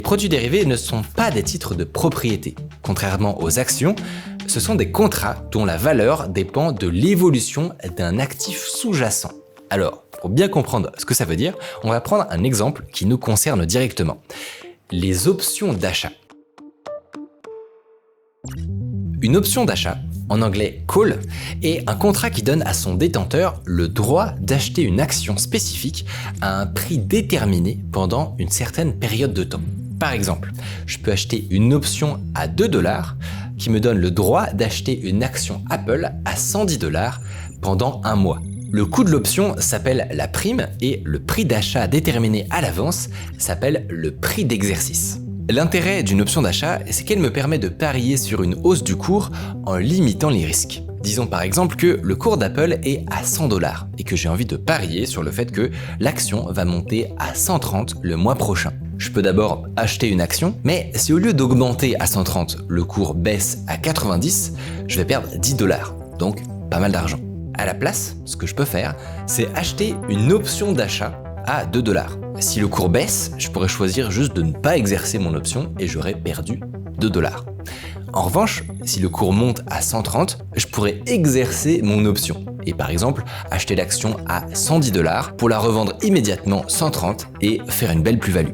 Les produits dérivés ne sont pas des titres de propriété. Contrairement aux actions, ce sont des contrats dont la valeur dépend de l'évolution d'un actif sous-jacent. Alors, pour bien comprendre ce que ça veut dire, on va prendre un exemple qui nous concerne directement. Les options d'achat. Une option d'achat, en anglais call, est un contrat qui donne à son détenteur le droit d'acheter une action spécifique à un prix déterminé pendant une certaine période de temps. Par exemple, je peux acheter une option à 2 $ qui me donne le droit d'acheter une action Apple à 110 $ pendant un mois. Le coût de l'option s'appelle la prime et le prix d'achat déterminé à l'avance s'appelle le prix d'exercice. L'intérêt d'une option d'achat, c'est qu'elle me permet de parier sur une hausse du cours en limitant les risques. Disons par exemple que le cours d'Apple est à 100 $ et que j'ai envie de parier sur le fait que l'action va monter à 130 le mois prochain. Je peux d'abord acheter une action, mais si au lieu d'augmenter à 130, le cours baisse à 90, je vais perdre 10 $, donc pas mal d'argent. À la place, ce que je peux faire, c'est acheter une option d'achat à 2 $. Si le cours baisse, je pourrais choisir juste de ne pas exercer mon option et j'aurais perdu 2 $. En revanche, si le cours monte à 130, je pourrais exercer mon option et par exemple acheter l'action à 110 $ pour la revendre immédiatement 130 et faire une belle plus-value.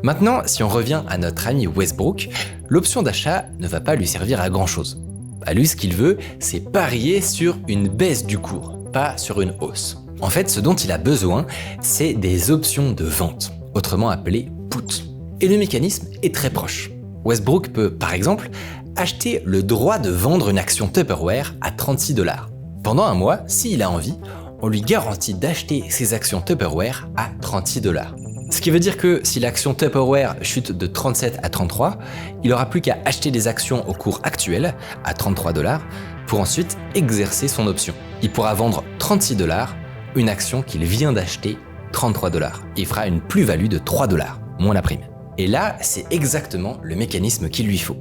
Maintenant, si on revient à notre ami Westbrook, l'option d'achat ne va pas lui servir à grand-chose. À lui, ce qu'il veut, c'est parier sur une baisse du cours, pas sur une hausse. En fait, ce dont il a besoin, c'est des options de vente, autrement appelées put. Et le mécanisme est très proche. Westbrook peut, par exemple, acheter le droit de vendre une action Tupperware à 36 $. Pendant un mois, s'il a envie, on lui garantit d'acheter ses actions Tupperware à 36 $. Ce qui veut dire que si l'action Tupperware chute de 37 à 33, il n'aura plus qu'à acheter des actions au cours actuel, à 33 $, pour ensuite exercer son option. Il pourra vendre 36 $, une action qu'il vient d'acheter 33 $. Il fera une plus-value de 3 $, moins la prime. Et là, c'est exactement le mécanisme qu'il lui faut.